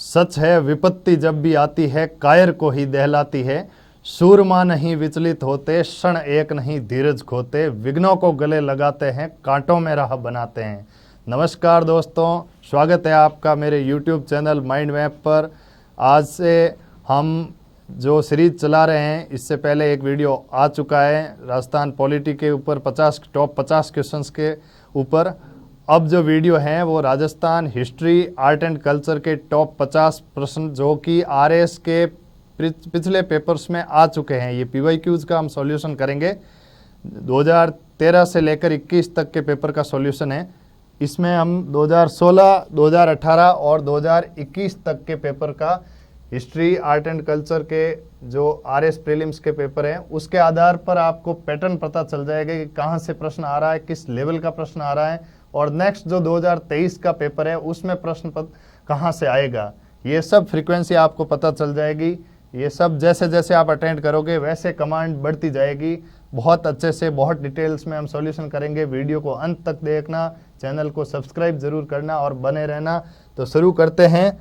सच है विपत्ति जब भी आती है कायर को ही दहलाती है। सूरमा नहीं विचलित होते, क्षण एक नहीं धीरज खोते, विघ्नों को गले लगाते हैं, कांटों में राह बनाते हैं। नमस्कार दोस्तों, स्वागत है आपका मेरे YouTube चैनल माइंड मैप पर। आज से हम जो सीरीज चला रहे हैं, इससे पहले एक वीडियो आ चुका है राजस्थान पॉलिटी के ऊपर, टॉप 50 क्वेश्चंस के ऊपर। अब जो वीडियो है वो Rajasthan history, art and culture के टॉप 50 प्रश्न जो कि RS के पिछले पेपर्स में आ चुके हैं। ये PYQs का हम सॉल्यूशन करेंगे। 2013 से लेकर 21 तक के पेपर का सॉल्यूशन है। इसमें हम 2016, 2018 और 2021 तक के पेपर का हिस्ट्री, आर्ट एंड कल्चर के जो RS प्रीलिम्स के पेपर हैं, उसके आधार पर आपको पैटर्न पता चल जाएगा कि कहाँ से प्रश्न आ रहा है, किस लेवल का प्रश्न आ रहा है, और नेक्स्ट जो 2023 का पेपर है उसमें प्रश्न पत्र कहाँ से आएगा। ये सब फ्रीक्वेंसी आपको पता चल जाएगी। ये सब जैसे जैसे आप अटेंड करोगे वैसे कमांड बढ़ती जाएगी। बहुत अच्छे से, बहुत डिटेल्स में हम सॉल्यूशन करेंगे। वीडियो को अंत तक देखना, चैनल को सब्सक्राइब जरूर करना और बने रहना। तो शुरू करते हैं।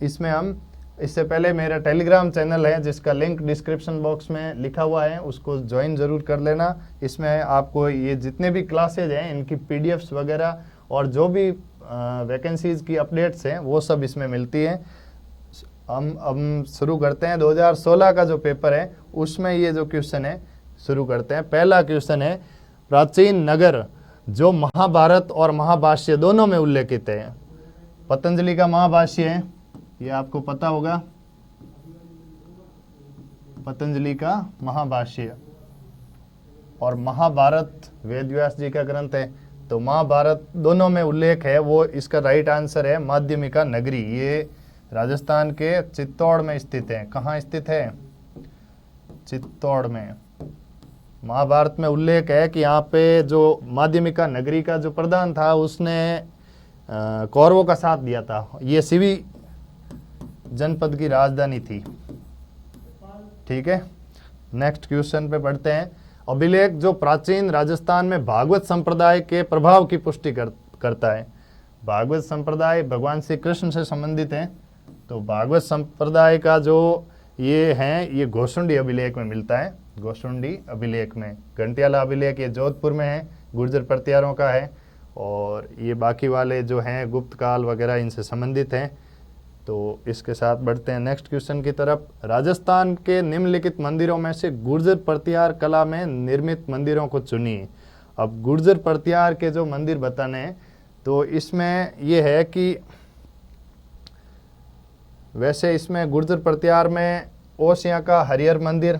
इसमें हम इससे पहले मेरा टेलीग्राम चैनल है जिसका लिंक डिस्क्रिप्शन बॉक्स में लिखा हुआ है, उसको ज्वाइन ज़रूर कर लेना। इसमें आपको ये जितने भी क्लासेज हैं इनकी PDFs वगैरह और जो भी वैकेंसीज़ की अपडेट्स हैं वो सब इसमें मिलती हैं। हम शुरू करते हैं। 2016 का जो पेपर है उसमें ये जो क्वेश्चन है शुरू करते हैं। पहला क्वेश्चन है, प्राचीन नगर जो महाभारत और महाभाष्य दोनों में उल्लेखित है। पतंजलि का महाभाष्य है, ये आपको पता होगा, पतंजलि का महाभाष्य, और महाभारत वेद व्यास जी का ग्रंथ है। तो महाभारत दोनों में उल्लेख है, वो इसका राइट आंसर है माध्यमिका नगरी। ये राजस्थान के चित्तौड़ में स्थित है। कहाँ स्थित है? चित्तौड़ में। महाभारत में उल्लेख है कि यहाँ पे जो माध्यमिका नगरी का जो प्रधान था उसने कौरवों का साथ दिया था। ये शिवी जनपद की राजधानी थी। ठीक है, नेक्स्ट क्वेश्चन पे बढ़ते हैं। अभिलेख जो प्राचीन राजस्थान में भागवत संप्रदाय के प्रभाव की पुष्टि करता है। भागवत संप्रदाय भगवान श्री कृष्ण से संबंधित है। तो भागवत संप्रदाय का जो ये है, ये घोसुंडी अभिलेख में मिलता है। घोसुंडी अभिलेख में, घंटियाला अभिलेख ये जोधपुर में है, गुर्जर प्रतिहारों का है, और ये बाकी वाले जो हैं गुप्त काल वगैरह इनसे संबंधित हैं। तो इसके साथ बढ़ते हैं नेक्स्ट क्वेश्चन की तरफ। राजस्थान के निम्नलिखित मंदिरों में से गुर्जर प्रतिहार कला में निर्मित मंदिरों को चुनिए। अब गुर्जर प्रतिहार के जो मंदिर बताने हैं, तो इसमें ये है कि वैसे इसमें गुर्जर प्रतिहार में ओसिया का हरिहर मंदिर,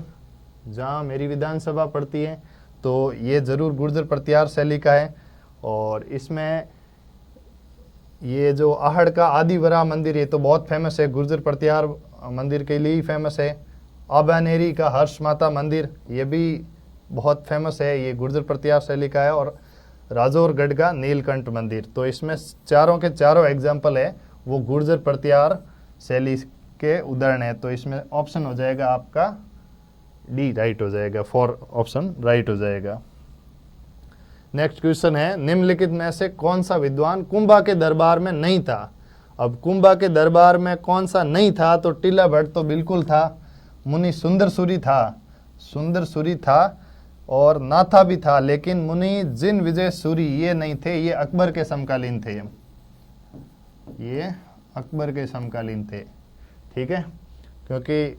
जहाँ मेरी विधानसभा पड़ती है, तो ये ज़रूर गुर्जर प्रतिहार शैली का है। और इसमें ये जो आहड़ का आदिवरा मंदिर, ये तो बहुत फेमस है, गुर्जर प्रतिहार मंदिर के लिए ही फेमस है। आबानेरी का हर्ष माता मंदिर, ये भी बहुत फेमस है, ये गुर्जर प्रतिहार शैली का है। और राजौरगढ़ का नीलकंठ मंदिर। तो इसमें चारों के चारों एग्जाम्पल है वो गुर्जर प्रतिहार शैली के उदाहरण है। तो इसमें ऑप्शन हो जाएगा आपका डी राइट हो जाएगा, 4 ऑप्शन राइट हो जाएगा। नेक्स्ट क्वेश्चन है, निम्नलिखित में से कौन सा विद्वान कुंभा के दरबार में नहीं था। अब कुंभा के दरबार में कौन सा नहीं था? तो टीला भट्ट तो बिल्कुल था, मुनि सुंदर सूरी था, सुंदर सूरी था, और नाथा भी था, लेकिन मुनि जिन विजय सूरी ये नहीं थे, ये अकबर के समकालीन थे, ये अकबर के समकालीन थे। ठीक है, क्योंकि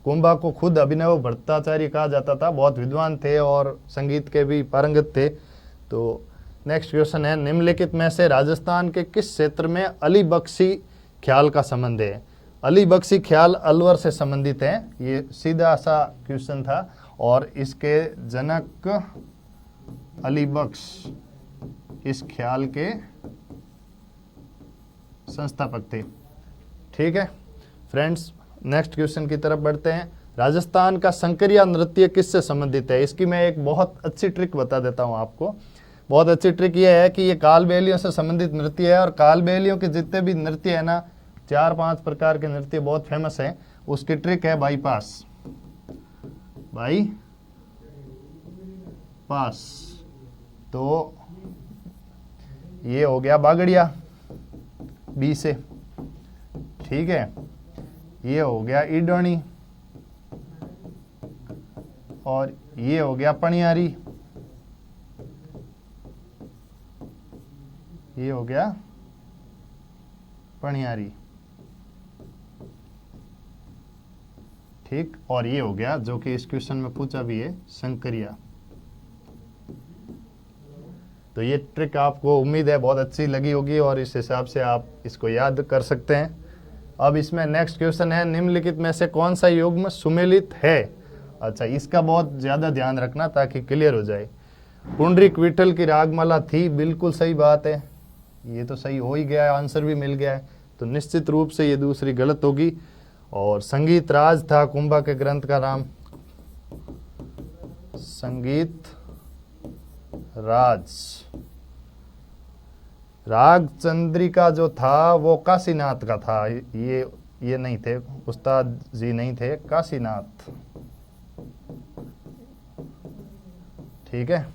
कुंभा को खुद अभिनव भट्टाचार्य कहा जाता था, बहुत विद्वान थे और संगीत के भी पारंगत थे। तो नेक्स्ट क्वेश्चन है, निम्नलिखित में से राजस्थान के किस क्षेत्र में अली बख्शी ख्याल का संबंध है। अली बख्शी ख्याल अलवर से संबंधित है। ये सीधा सा क्वेश्चन था, और इसके जनक अली बख्श इस ख्याल के संस्थापक थे। ठीक है फ्रेंड्स, नेक्स्ट क्वेश्चन की तरफ बढ़ते हैं। राजस्थान का संकरिया नृत्य किससे संबंधित है? इसकी मैं एक बहुत अच्छी ट्रिक बता देता हूं आपको। बहुत अच्छी ट्रिक ये है कि ये कालबेलियों से संबंधित नृत्य है, और कालबेलियों के जितने भी नृत्य है ना, 4-5 प्रकार के नृत्य बहुत फेमस है। उसकी ट्रिक है बाईपास, बाईपास। तो ये हो गया बागड़िया, बी से। ठीक है, ये हो गया ईडोणी और ये हो गया पणियारी, ये हो गया पणियारी, ठीक। और ये हो गया जो कि इस क्वेश्चन में पूछा भी है, संकरिया। तो ये ट्रिक आपको उम्मीद है बहुत अच्छी लगी होगी और इस हिसाब से आप इसको याद कर सकते हैं। अब इसमें नेक्स्ट क्वेश्चन है, निम्नलिखित में से कौन सा युग्म सुमेलित है। अच्छा, इसका बहुत ज़्यादा ध्यान रखना ताकि क्लियर हो जाए। पुंडरीक विठल की रागमाला थी, बिल्कुल सही बात है, ये तो सही हो ही गया है, आंसर भी मिल गया है। तो निश्चित रूप से ये दूसरी गलत होगी। और संगीत राज था कुंभा के ग्रंथ का नाम, संगीत राज। राग चंद्रिका जो था वो काशीनाथ का था, ये नहीं थे, उस्ताद जी नहीं थे, काशीनाथ, ठीक है।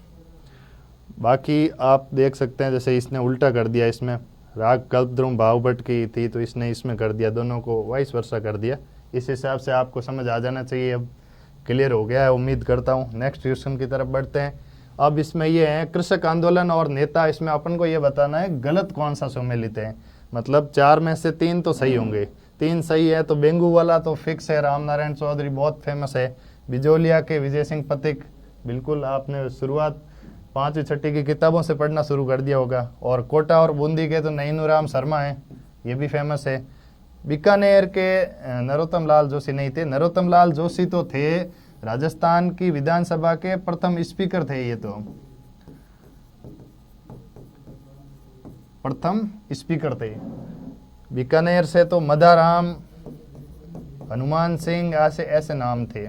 बाकी आप देख सकते हैं जैसे इसने उल्टा कर दिया, इसमें राग कल्पद्रुम भावभट्ट की थी तो इसने इसमें कर दिया, दोनों को वाइस वर्सा कर दिया। इस हिसाब से आपको समझ आ जाना चाहिए। अब क्लियर हो गया है उम्मीद करता हूँ। नेक्स्ट क्वेश्चन की तरफ बढ़ते हैं। अब इसमें ये है कृषक आंदोलन और नेता, इसमें अपन को ये बताना है गलत कौन सा सुमेलित है। मतलब 4 में से 3 तो सही होंगे, 3 सही है तो बेंगू वाला तो फिक्स है, राम नारायण चौधरी बहुत फेमस है। बिजोलिया के विजय सिंह पथिक, बिल्कुल आपने शुरुआत 5वीं 6वीं की किताबों से पढ़ना शुरू कर दिया होगा। और कोटा और बूंदी के तो नैनूराम शर्मा है, ये भी फेमस है। बीकानेर के नरोत्तम लाल जोशी नहीं थे, नरोत्तम लाल जोशी तो थे राजस्थान की विधानसभा के प्रथम स्पीकर थे, ये तो प्रथम स्पीकर थे। बीकानेर से तो मदाराम, हनुमान सिंह, ऐसे नाम थे,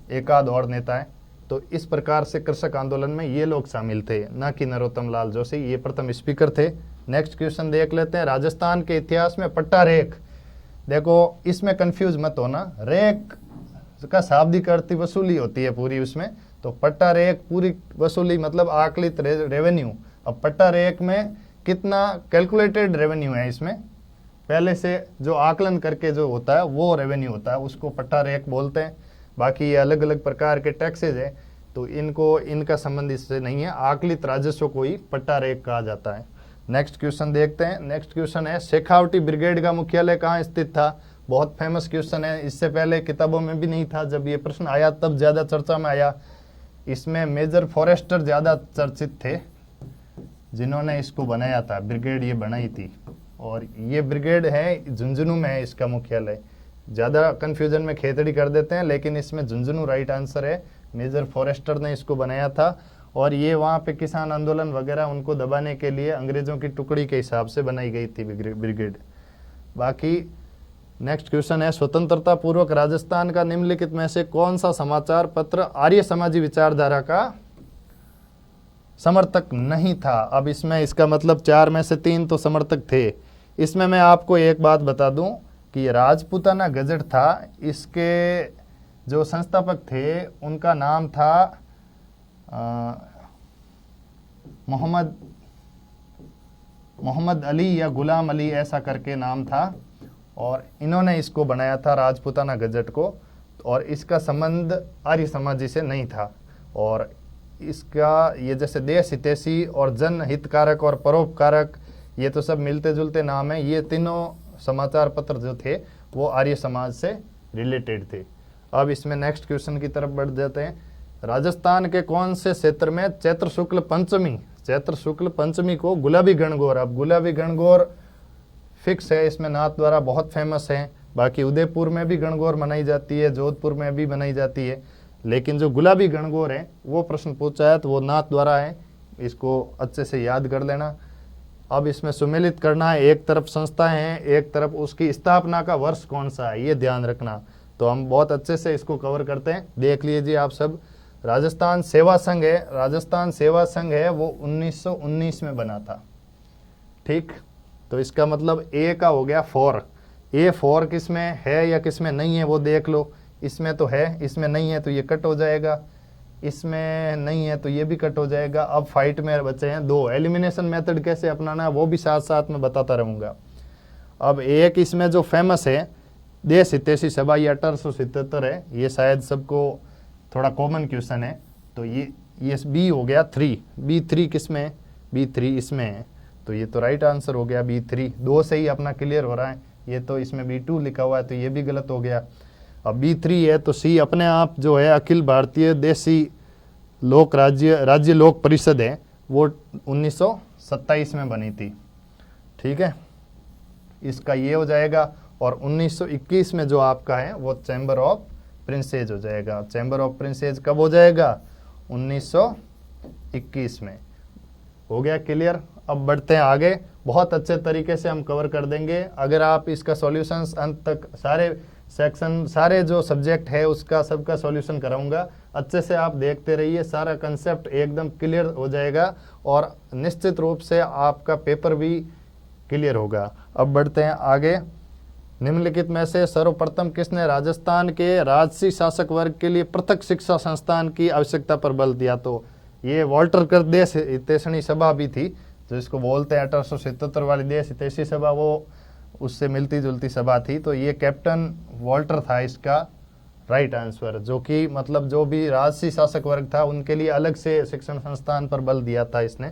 एक आध और नेता है। तो इस प्रकार से कृषक आंदोलन में ये लोग शामिल थे, ना कि नरोत्तम लाल जोशी, ये प्रथम स्पीकर थे। नेक्स्ट क्वेश्चन देख लेते हैं। राजस्थान के इतिहास में पट्टा रेख, देखो इसमें कंफ्यूज मत होना, रेख का शाब्दिक अर्थ वसूली होती है पूरी उसमें, तो पट्टा रेख पूरी वसूली मतलब आकलित रेवेन्यू। अब पट्टा रेख में कितना कैलकुलेटेड रेवेन्यू है, इसमें पहले से जो आकलन करके जो होता है वो रेवेन्यू होता है, उसको पट्टा रेख बोलते हैं। बाकी ये अलग अलग प्रकार के टैक्सेज है, तो इनका संबंध इससे नहीं है, आकलित राजस्व को ही पट्टा रेख कहा जाता है। नेक्स्ट क्वेश्चन देखते हैं। नेक्स्ट क्वेश्चन है, शेखावटी ब्रिगेड का मुख्यालय कहाँ स्थित था। बहुत फेमस क्वेश्चन है, इससे पहले किताबों में भी नहीं था, जब ये प्रश्न आया तब ज़्यादा चर्चा में आया। इसमें मेजर फॉरेस्टर ज़्यादा चर्चित थे, जिन्होंने इसको बनाया था, ब्रिगेड ये बनाई थी। और ये ब्रिगेड है झुंझुनू में है इसका मुख्यालय। ज़्यादा कन्फ्यूजन में खेतड़ी कर देते हैं, लेकिन इसमें झुंझुनू राइट आंसर है। मेजर फॉरेस्टर ने इसको बनाया था और ये वहाँ पे किसान आंदोलन वगैरह उनको दबाने के लिए अंग्रेज़ों की टुकड़ी के हिसाब से बनाई गई थी ब्रिगेड। बाकी नेक्स्ट क्वेश्चन है, स्वतंत्रता पूर्वक राजस्थान का निम्नलिखित में से कौन सा समाचार पत्र आर्य समाजी विचारधारा का समर्थक नहीं था। अब इसमें इसका मतलब 4 में से 3 तो समर्थक थे। इसमें मैं आपको एक बात बता दूं कि ये राजपूताना गजट था, इसके जो संस्थापक थे उनका नाम था मोहम्मद अली या गुलाम अली, ऐसा करके नाम था। और इन्होंने इसको बनाया था राजपूताना गजट को, और इसका संबंध आर्य समाजी से नहीं था। और इसका ये जैसे देश हितैषी और जन हितकारक और परोपकारक, ये तो सब मिलते जुलते नाम है। ये तीनों समाचार पत्र जो थे वो आर्य समाज से रिलेटेड थे। अब इसमें नेक्स्ट क्वेश्चन की तरफ बढ़ जाते हैं। राजस्थान के कौन से क्षेत्र में चैत्र शुक्ल पंचमी को गुलाबी गणगौर, अब गुलाबी गणगौर फिक्स है, इसमें नाथ द्वारा बहुत फेमस है। बाकी उदयपुर में भी गणगौर मनाई जाती है, जोधपुर में भी मनाई जाती है, लेकिन जो गुलाबी गणगौर है वो प्रश्न पूछा है तो वो नाथ द्वारा है, इसको अच्छे से याद कर लेना। अब इसमें सुमेलित करना है, एक तरफ संस्था है, एक तरफ उसकी स्थापना का वर्ष कौन सा है, ये ध्यान रखना। तो हम बहुत अच्छे से इसको कवर करते हैं, देख लीजिए आप सब। राजस्थान सेवा संघ है, राजस्थान सेवा संघ है वो 1919 में बना था, ठीक। तो इसका मतलब ए का हो गया 4, ए 4 किस में है या किस में नहीं है वो देख लो। इसमें तो है, इसमें नहीं है तो ये कट हो जाएगा। इसमें नहीं है तो ये भी कट हो जाएगा। अब फाइट में बचे हैं दो, एलिमिनेशन मेथड कैसे अपनाना है वो भी साथ साथ में बताता रहूँगा। अब एक इसमें जो फेमस है देश हितैषी सभा, ये 1877 है, ये शायद सबको थोड़ा कॉमन क्वेश्चन है। तो ये बी हो गया 3, B3 किस में है, B3 इसमें है, तो ये तो राइट आंसर हो गया B3। दो से ही अपना क्लियर हो रहा है, ये तो इसमें B2 लिखा हुआ है तो ये भी गलत हो गया। अब B3 है तो C अपने आप जो है अखिल भारतीय देशी लोक राज्य लोक परिषद है, वो 1927 में बनी थी। ठीक है, इसका ये हो जाएगा। और 1921 में जो आपका है वो चैम्बर ऑफ प्रिंसेज हो जाएगा। चैम्बर ऑफ प्रिंसेज कब हो जाएगा, 1921 में। हो गया क्लियर। अब बढ़ते हैं आगे, बहुत अच्छे तरीके से हम कवर कर देंगे। अगर आप इसका सॉल्यूशंस अंत तक सारे सेक्शन, सारे जो सब्जेक्ट है उसका सबका सॉल्यूशन कराऊंगा, अच्छे से आप देखते रहिए, सारा कंसेप्ट एकदम क्लियर हो जाएगा और निश्चित रूप से आपका पेपर भी क्लियर होगा। अब बढ़ते हैं आगे। निम्नलिखित में से सर्वप्रथम किसने राजस्थान के राजसी शासक वर्ग के लिए पृथक शिक्षा संस्थान की आवश्यकता पर बल दिया, तो ये वॉल्टर कर देश हितैषणी सभा भी थी, जो इसको बोलते हैं 1877 वाली देश हितैषी सभा, वो उससे मिलती जुलती सभा थी। तो ये कैप्टन वॉल्टर था इसका राइट आंसर, जो कि मतलब जो भी राजसी शासक वर्ग था उनके लिए अलग से शिक्षण संस्थान पर बल दिया था इसने।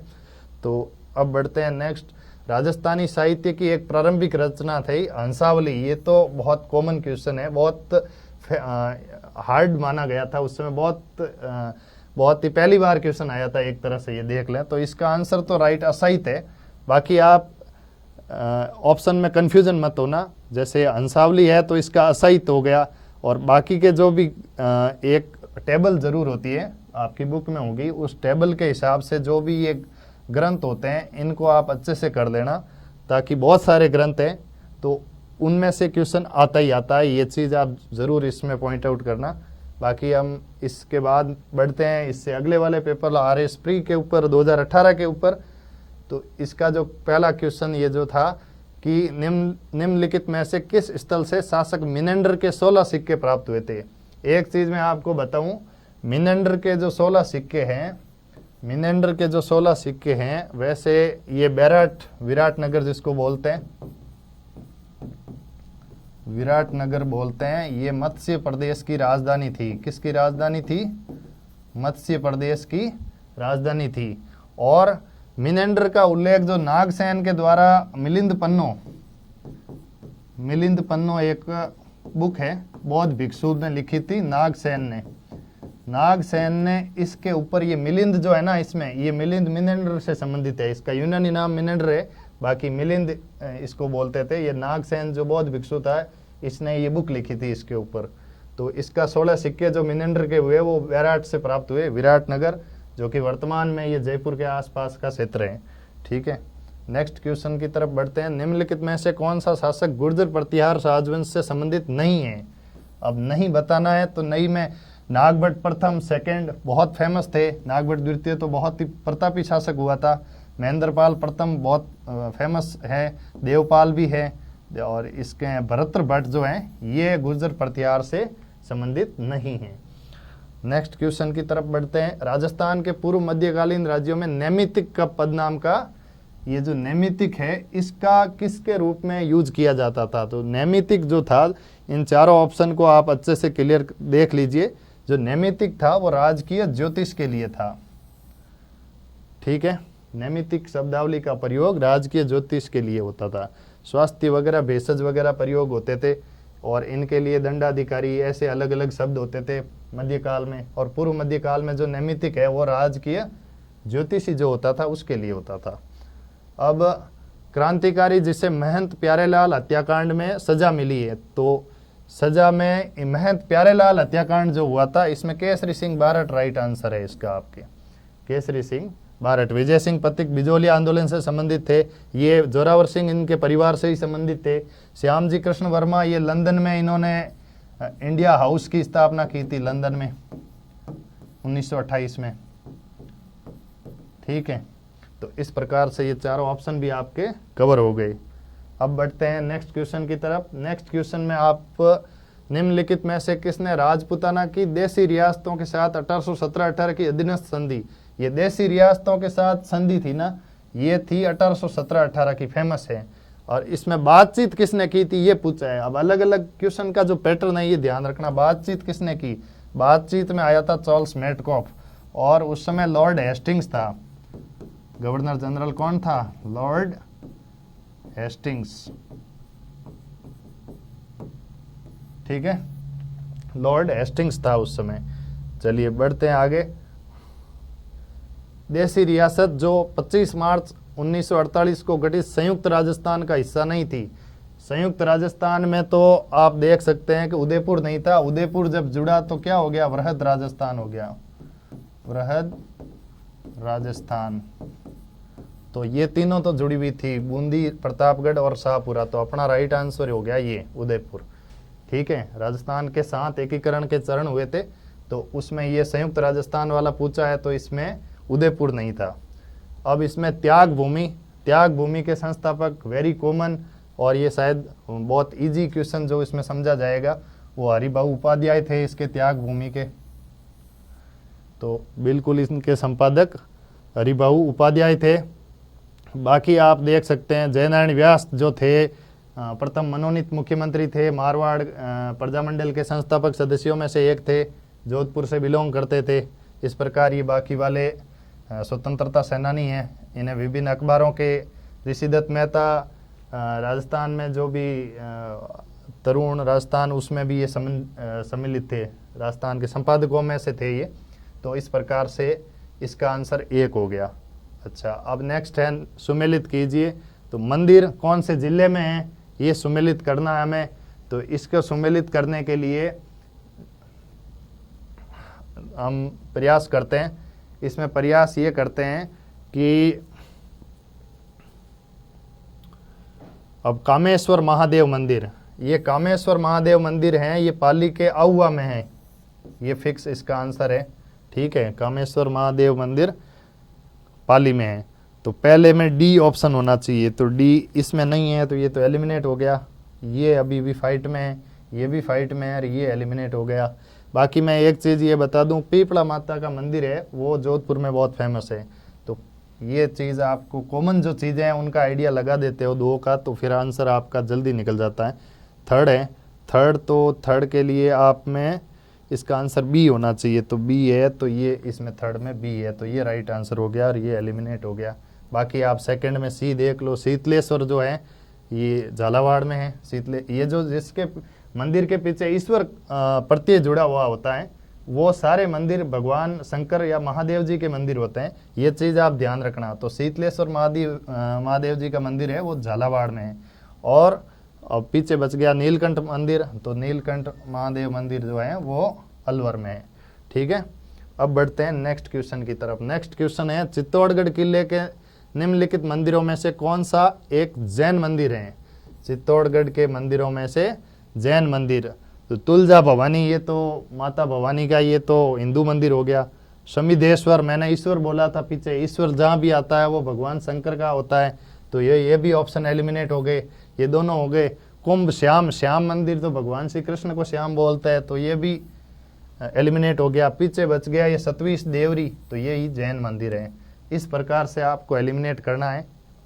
तो अब बढ़ते हैं नेक्स्ट। राजस्थानी साहित्य की एक प्रारंभिक रचना थी हंसावली, ये तो बहुत कॉमन क्वेश्चन है, बहुत हार्ड माना गया था उस समय, बहुत ही पहली बार क्वेश्चन आया था एक तरह से, ये देख लें। तो इसका आंसर तो राइट असाहित है। बाकी आप ऑप्शन में कंफ्यूजन मत होना, जैसे हंसावली है तो इसका असाहित हो गया, और बाकी के जो भी एक टेबल जरूर होती है आपकी बुक में होगी, उस टेबल के हिसाब से जो भी ये ग्रंथ होते हैं इनको आप अच्छे से कर लेना, ताकि बहुत सारे ग्रंथ हैं तो उनमें से क्वेश्चन आता ही आता है, ये चीज़ आप ज़रूर इसमें पॉइंट आउट करना। बाकी हम इसके बाद बढ़ते हैं इससे अगले वाले पेपर RS प्री के ऊपर 2018 के ऊपर। तो इसका जो पहला क्वेश्चन ये जो था कि निम्नलिखित में से किस स्थल से शासक मिनेंडर के 16 सिक्के प्राप्त हुए थे। एक चीज़ मैं आपको बताऊं, मिनेंडर के जो 16 सिक्के हैं, मिनेंडर के जो 16 सिक्के हैं, वैसे ये विराटनगर जिसको बोलते हैं, विराटनगर बोलते हैं, ये मत्स्य प्रदेश की राजधानी थी। किसकी राजधानी थी, मत्स्य प्रदेश की राजधानी थी। और मिनेंडर का उल्लेख जो नागसेन के द्वारा मिलिंद पन्नो एक बुक है, बौद्ध भिक्षु ने लिखी थी, नागसेन ने इसके ऊपर, ये मिलिंद जो है ना, इसमें ये मिलिंद मिनेंडर से संबंधित है, इसका यूनानी नाम मिनेंडर है, बाकी मिलिंद इसको बोलते थे। ये नागसेन जो बौद्ध भिक्षु था, इसने ये बुक लिखी थी इसके ऊपर। तो इसका 16 सिक्के जो मिनेंडर के हुए वो विराट से प्राप्त हुए, विराटनगर, जो कि वर्तमान में ये जयपुर के आसपास का क्षेत्र है। ठीक है, नेक्स्ट क्वेश्चन की तरफ बढ़ते हैं। निम्नलिखित में से कौन सा शासक गुर्जर प्रतिहार राजवंश से संबंधित नहीं है। अब नहीं बताना है तो नहीं में नागभट्ट प्रथम सेकंड बहुत फेमस थे, नागभट्ट द्वितीय तो बहुत ही प्रतापी शासक हुआ था, महेंद्रपाल प्रथम बहुत फेमस है, देवपाल भी है, और इसके भरतृ भट्ट जो हैं ये गुर्जर प्रतिहार से संबंधित नहीं है। नेक्स्ट क्वेश्चन की तरफ बढ़ते हैं। राजस्थान के पूर्व मध्यकालीन राज्यों में नैमितिक का पद नाम का, ये जो नैमितिक है इसका किसके रूप में यूज किया जाता था। तो नैमितिक जो था, इन चारों ऑप्शन को आप अच्छे से क्लियर देख लीजिए। जो नैमितिक था वो राजकीय ज्योतिष के लिए था। ठीक है, नैमितिक शब्दावली का प्रयोग राजकीय ज्योतिष के लिए होता था। स्वास्थ्य वगैरह, भेषज वगैरह प्रयोग होते थे, और इनके लिए दंडाधिकारी, ऐसे अलग अलग शब्द होते थे मध्यकाल में। और पूर्व मध्यकाल में जो नैमितिक है वो राजकीय ज्योतिषी जो होता था उसके लिए होता था। अब क्रांतिकारी जिसे महंत प्यारेलाल हत्याकांड में सजा मिली है, तो सजा में महंत प्यारेलाल हत्याकांड जो हुआ था, इसमें केसरी सिंह बारट राइट आंसर है इसका आपके, केसरी सिंह बारट। विजय सिंह पथिक बिजोलिया आंदोलन से संबंधित थे, ये जोरावर सिंह इनके परिवार से ही संबंधित थे। श्याम जी कृष्ण वर्मा, ये लंदन में इन्होंने इंडिया हाउस की स्थापना की थी, लंदन में 1928 में। ठीक है, तो इस प्रकार से ये चारों ऑप्शन भी आपके कवर हो गए। अब बढ़ते हैं नेक्स्ट क्वेश्चन की तरफ। नेक्स्ट क्वेश्चन में आप निम्नलिखित में से किसने राजपूताना की देसी रियासतों के साथ 1817-18 की अधीनस्थ संधि, ये देसी रियासतों के साथ संधि थी ना, ये थी 1817-18 की, फेमस है। और इसमें बातचीत किसने की थी ये पूछा है। अब अलग अलग क्वेश्चन का जो पैटर्न है ये ध्यान रखना। बातचीत किसने की, बातचीत में आया था चार्ल्स मेटकॉफ, और उस समय लॉर्ड हेस्टिंग्स था। गवर्नर जनरल कौन था, लॉर्ड हेस्टिंग्स, ठीक है, लॉर्ड हेस्टिंग्स था उस समय। चलिए बढ़ते हैं आगे। देसी रियासत जो 25 मार्च 1948 को गठित संयुक्त राजस्थान का हिस्सा नहीं थी। संयुक्त राजस्थान में तो आप देख सकते हैं कि उदयपुर नहीं था, उदयपुर जब जुड़ा तो क्या हो गया, वृहद राजस्थान हो गया, वृहद राजस्थान। तो ये तीनों तो जुड़ी हुई थी, बूंदी, प्रतापगढ़ और शाहपुरा। तो अपना राइट आंसर हो गया ये उदयपुर, ठीक है। राजस्थान के साथ एकीकरण के चरण हुए थे, तो उसमें ये संयुक्त राजस्थान वाला पूछा है, तो इसमें उदयपुर नहीं था। अब इसमें त्याग भूमि के संस्थापक, वेरी कॉमन, और ये शायद बहुत इजी क्वेश्चन जो इसमें समझा जाएगा, वो हरिभाऊ उपाध्याय थे इसके त्याग भूमि के। तो बिल्कुल इनके संपादक हरिभाऊ उपाध्याय थे। बाकी आप देख सकते हैं जयनारायण व्यास जो थे प्रथम मनोनीत मुख्यमंत्री थे, मारवाड़ प्रजामंडल के संस्थापक सदस्यों में से एक थे, जोधपुर से बिलोंग करते थे। इस प्रकार ये बाकी वाले स्वतंत्रता सेनानी हैं। इन्हें विभिन्न अखबारों के ऋषिदत्त मेहता, राजस्थान में जो भी तरुण राजस्थान, उसमें भी ये सम्मिलित थे, राजस्थान के संपादकों में से थे ये। तो इस प्रकार से इसका आंसर 1 हो गया। अच्छा, अब नेक्स्ट है सुमेलित कीजिए। तो मंदिर कौन से जिले में है ये सुमेलित करना है हमें। तो इसको सुमेलित करने के लिए हम प्रयास करते हैं। इसमें प्रयास ये करते हैं कि अब कामेश्वर महादेव मंदिर, ये कामेश्वर महादेव मंदिर है, ये पाली के आहुआ में है, ये फिक्स इसका आंसर है, ठीक है। कामेश्वर महादेव मंदिर पाली में है। तो पहले में डी ऑप्शन होना चाहिए, तो डी इसमें नहीं है, तो ये तो एलिमिनेट हो गया। ये अभी भी फाइट में है, ये भी फाइट में है, और ये एलिमिनेट हो गया। बाकी मैं एक चीज़ ये बता दूं, पीपला माता का मंदिर है वो जोधपुर में बहुत फेमस है। तो ये चीज़ आपको कॉमन जो चीज़ें हैं उनका आइडिया लगा देते हो 2 का, तो फिर आंसर आपका जल्दी निकल जाता है। थर्ड है, थर्ड के लिए आप में इसका आंसर बी होना चाहिए, तो बी है, तो ये इसमें थर्ड में बी है, तो ये राइट आंसर हो गया और ये एलिमिनेट हो गया। बाकी आप सेकंड में सी देख लो, शीतलेश्वर जो है ये झालावाड़ में है। ये जो जिसके मंदिर के पीछे ईश्वर प्रत्यय जुड़ा हुआ होता है, वो सारे मंदिर भगवान शंकर या महादेव जी के मंदिर होते हैं, ये चीज़ आप ध्यान रखना। तो शीतलेश्वर महादेव जी का मंदिर है वो झालावाड़ में है। और अब पीछे बच गया नीलकंठ मंदिर, तो नीलकंठ महादेव मंदिर जो है वो अलवर में है, ठीक है। अब बढ़ते हैं नेक्स्ट क्वेश्चन की तरफ। नेक्स्ट क्वेश्चन है, चित्तौड़गढ़ किले के निम्नलिखित मंदिरों में से कौन सा एक जैन मंदिर है। चित्तौड़गढ़ के मंदिरों में से जैन मंदिर, तो तुलजा भवानी, ये तो माता भवानी का ये तो हिंदू मंदिर हो गया। शमिधेश्वर, मैंने ईश्वर बोला था पीछे, ईश्वर जहाँ भी आता है वो भगवान शंकर का होता है, तो ये भी ऑप्शन एलिमिनेट हो गए, ये दोनों हो गए। कुंभ श्याम मंदिर, तो भगवान श्री कृष्ण को श्याम बोलता है, तो ये भी एलिमिनेट हो गया। पीछे बच गया ये सतवीश देवरी, तो ये ही जैन मंदिर है। इस प्रकार से आपको एलिमिनेट करना है।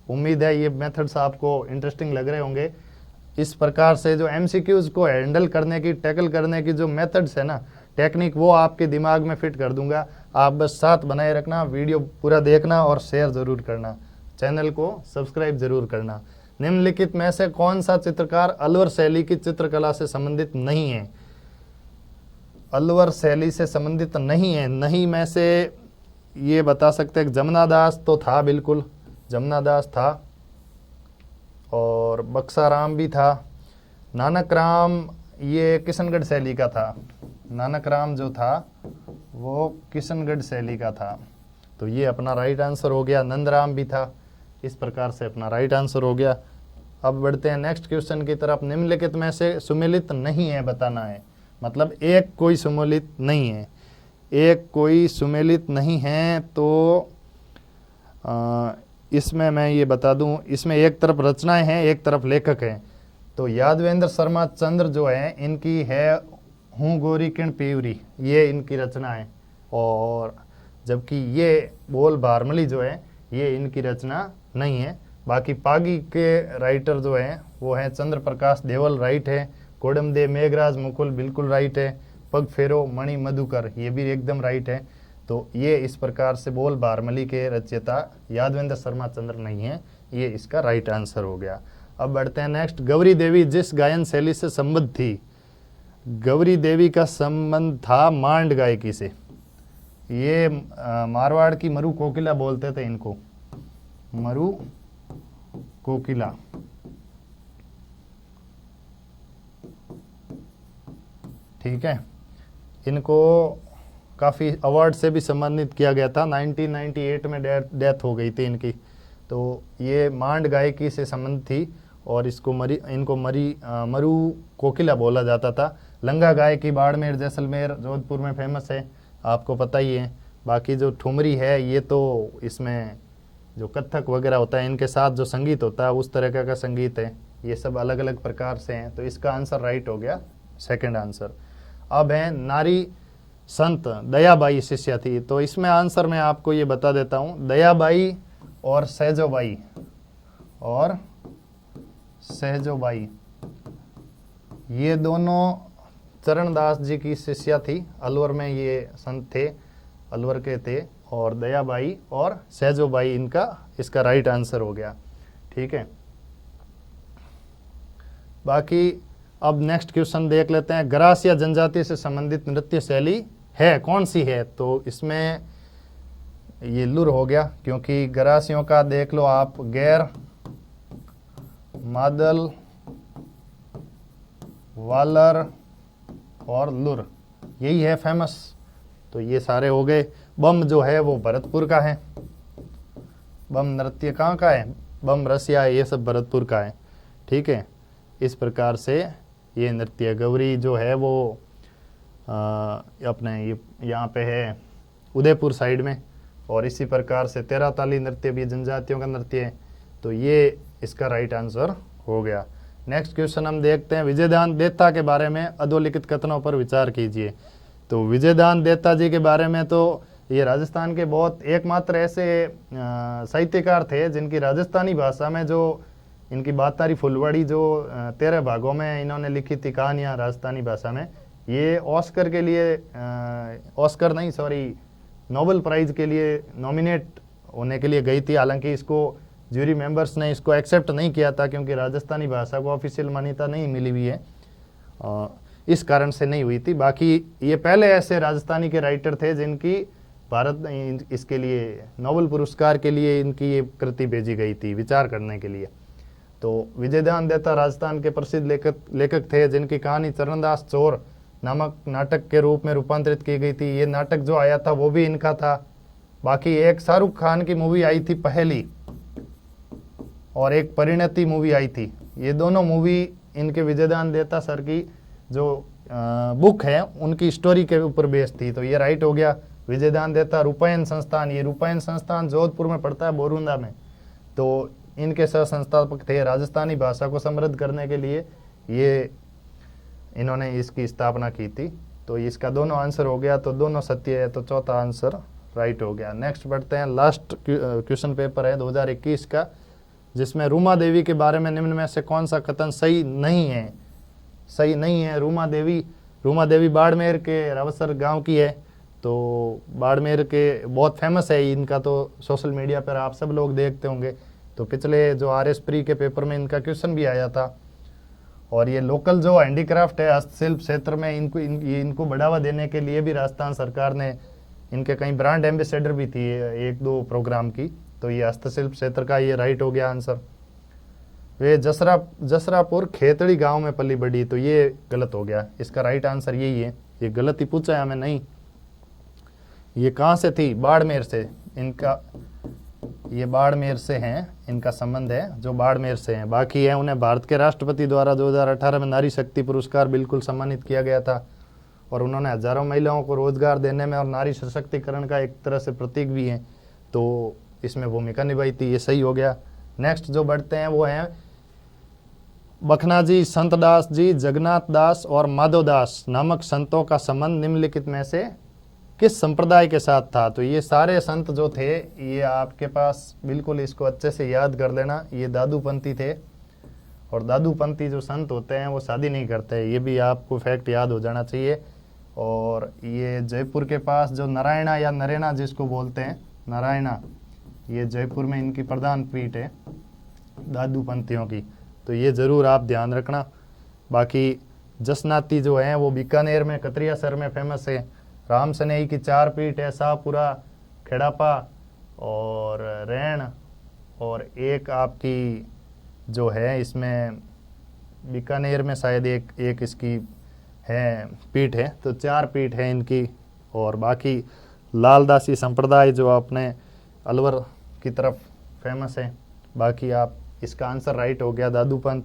उम्मीद है ये मेथड्स आपको इंटरेस्टिंग लग रहे होंगे। इस प्रकार से जो एमसीक्यूज को हैंडल करने की, टैकल करने की जो मेथड्स है ना, टेक्निक, वो आपके दिमाग में फिट कर दूंगा। आप बस साथ बनाए रखना, वीडियो पूरा देखना और शेयर जरूर करना, चैनल को सब्सक्राइब जरूर करना। निम्नलिखित में से कौन सा चित्रकार अलवर शैली की चित्रकला से संबंधित नहीं है। अलवर शैली से संबंधित नहीं है, नहीं में से ये बता सकते हैं जमुना दास तो था, बिल्कुल जमुना दास था, और बक्साराम भी था। नानक राम ये किशनगढ़ शैली का था, नानक राम जो था वो किशनगढ़ शैली का था, तो ये अपना राइट आंसर हो गया। नंदराम भी था, इस प्रकार से अपना राइट आंसर हो गया। अब बढ़ते हैं नेक्स्ट क्वेश्चन की तरफ। निम्नलिखित में से सुमेलित नहीं है बताना है, मतलब एक कोई सुमेलित नहीं है, एक कोई सुमेलित नहीं है। तो इसमें मैं ये बता दूं, इसमें एक तरफ रचनाएं हैं, एक तरफ लेखक हैं। तो यादवेंद्र शर्मा चंद्र जो है इनकी है हूँ गोरी किण पीवरी, ये इनकी रचना है। और जबकि ये बोल बारमली जो है ये इनकी रचना नहीं है। बाकी पागी के राइटर जो हैं वो हैं चंद्र प्रकाश देवल, राइट है। कोडम दे मेघराज मुकुल बिल्कुल राइट है। पग फेरो मणि मधुकर ये भी एकदम राइट है। तो ये इस प्रकार से बोल बारमली के रचयिता यादवेंद्र शर्मा चंद्र नहीं है, ये इसका राइट आंसर हो गया। अब बढ़ते हैं नेक्स्ट। गौरी देवी जिस गायन शैली से संबद्ध थी, गौरी देवी का संबंध था मांड गायकी से। ये मारवाड़ की मरु कोकिला बोलते थे इनको, मरु कोकिला। ठीक है, इनको काफ़ी अवार्ड से भी सम्मानित किया गया था। 1998 में डेथ हो गई थी इनकी। तो ये मांड गायकी से संबंध थी और इनको मरु कोकिला बोला जाता था। लंगा गायकी बाड़मेर जैसलमेर जोधपुर में फेमस है, आपको पता ही है। बाकी जो ठुमरी है ये तो इसमें जो कथक वगैरह होता है इनके साथ जो संगीत होता है उस तरह का संगीत है। ये सब अलग अलग प्रकार से हैं, तो इसका आंसर राइट हो गया, सेकंड आंसर। अब है नारी संत दयाबाई शिष्या थी, तो इसमें आंसर मैं आपको ये बता देता हूँ। दयाबाई और सहजोबाई ये दोनों चरणदास जी की शिष्या थी। अलवर में ये संत थे, अलवर के थे। और दयाबाई और सहजोबाई इसका राइट आंसर हो गया। ठीक है, बाकी अब नेक्स्ट क्वेश्चन देख लेते हैं। गरासिया जनजाति से संबंधित नृत्य शैली है, कौन सी है? तो इसमें ये लुर हो गया, क्योंकि गरासियों का देख लो आप, गैर, मादल, वालर और लुर, यही है फेमस। तो ये सारे हो गए। बम जो है वो भरतपुर का है। बम नृत्य कहाँ का है? बम रसिया, ये सब भरतपुर का है। ठीक है, इस प्रकार से ये नृत्य। गौरी जो है वो अपने यहाँ पे है उदयपुर साइड में। और इसी प्रकार से तेरह ताली नृत्य भी जनजातियों का नृत्य है। तो ये इसका राइट आंसर हो गया। नेक्स्ट क्वेश्चन हम देखते हैं। विजयदान देत्ता के बारे में अधोलिखित कथनों पर विचार कीजिए। तो विजयदान देत्ता जी के बारे में तो ये राजस्थान के बहुत एकमात्र ऐसे साहित्यकार थे जिनकी राजस्थानी भाषा में जो इनकी बातारी फुलवाड़ी जो 13 भागों में इन्होंने लिखी थी कहानियाँ राजस्थानी भाषा में। ये ऑस्कर के लिए नोबेल प्राइज के लिए नॉमिनेट होने के लिए गई थी। हालांकि इसको ज्यूरी मेंबर्स ने इसको एक्सेप्ट नहीं किया था, क्योंकि राजस्थानी भाषा को ऑफिशियल मान्यता नहीं मिली हुई है, इस कारण से नहीं हुई थी। बाकी ये पहले ऐसे राजस्थानी के राइटर थे जिनकी भारत इसके लिए नोबेल पुरस्कार के लिए इनकी ये कृति भेजी गई थी विचार करने के लिए। तो विजयदान देत्ता राजस्थान के प्रसिद्ध लेखक थे जिनकी कहानी चरणदास चोर नामक नाटक के रूप में रूपांतरित की गई थी। ये नाटक जो आया था वो भी इनका था। बाकी एक शाहरुख खान की मूवी आई थी पहली, और एक परिणति मूवी आई थी। ये दोनों मूवी इनके विजयदान देत्ता सर की जो बुक है उनकी स्टोरी के ऊपर बेस्ड थी। तो ये राइट हो गया। विजयदान देत्ता रूपायन संस्थान, ये रूपायन संस्थान जोधपुर में पड़ता है, बोरुंदा में। तो इनके सह संस्थापक थे। राजस्थानी भाषा को समृद्ध करने के लिए ये इन्होंने इसकी स्थापना की थी। तो इसका दोनों आंसर हो गया, तो दोनों सत्य है, तो चौथा आंसर राइट हो गया। नेक्स्ट बढ़ते हैं। लास्ट क्वेश्चन पेपर है 2021 का, जिसमें रूमा देवी के बारे में निम्न में से कौन सा कथन सही नहीं है? रूमा देवी बाड़मेर के रावसर गांव की है। तो बाड़मेर के बहुत फेमस है इनका, तो सोशल मीडिया पर आप सब लोग देखते होंगे। तो पिछले जो RS प्री के पेपर में इनका क्वेश्चन भी आया था। और ये लोकल जो हैंडीक्राफ्ट है हस्तशिल्प क्षेत्र में इनको बढ़ावा देने के लिए भी राजस्थान सरकार ने इनके कई ब्रांड एम्बेसडर भी थी 1-2 प्रोग्राम की। तो ये हस्तशिल्प क्षेत्र का ये राइट हो गया आंसर। वे जसरापुर खेतड़ी गांव में पली बढ़ी, तो ये गलत हो गया। इसका राइट आंसर यही है। ये गलत ही पूछा है हमें, नहीं। ये कहाँ से थी? बाड़मेर से। ये बाड़मेर से हैं, इनका संबंध है जो बाड़मेर से हैं। बाकी है उन्हें भारत के राष्ट्रपति द्वारा 2018 में नारी शक्ति पुरस्कार बिल्कुल सम्मानित किया गया था। और उन्होंने हजारों महिलाओं को रोजगार देने में और नारी सशक्तिकरण का एक तरह से प्रतीक भी हैं, तो इसमें भूमिका निभाई थी। ये सही हो गया। नेक्स्ट जो बढ़ते हैं वो है बखनाजी, संतदास जी, जगन्नाथ दास और माधवदास नामक संतों का संबंध निम्नलिखित में से किस संप्रदाय के साथ था? तो ये सारे संत जो थे ये आपके पास बिल्कुल इसको अच्छे से याद कर लेना, ये दादूपंथी थे। और दादूपंथी जो संत होते हैं वो शादी नहीं करते, ये भी आपको फैक्ट याद हो जाना चाहिए। और ये जयपुर के पास जो नारायणा या नरेना जिसको बोलते हैं, नारायणा, ये जयपुर में इनकी प्रधान पीठ है दादूपंथियों की, तो ये ज़रूर आप ध्यान रखना। बाकी जसनाती जो हैं वो बीकानेर में कतरियासर में फेमस है। राम सनेही की 4 पीठ है, शाहपुरा, खेड़ापा और रैण, और एक आपकी जो है इसमें बीकानेर में शायद एक इसकी है पीठ है, तो 4 पीठ है इनकी। और बाकी लालदासी संप्रदाय जो अपने अलवर की तरफ फेमस है। बाकी आप इसका आंसर राइट हो गया दादूपंथ।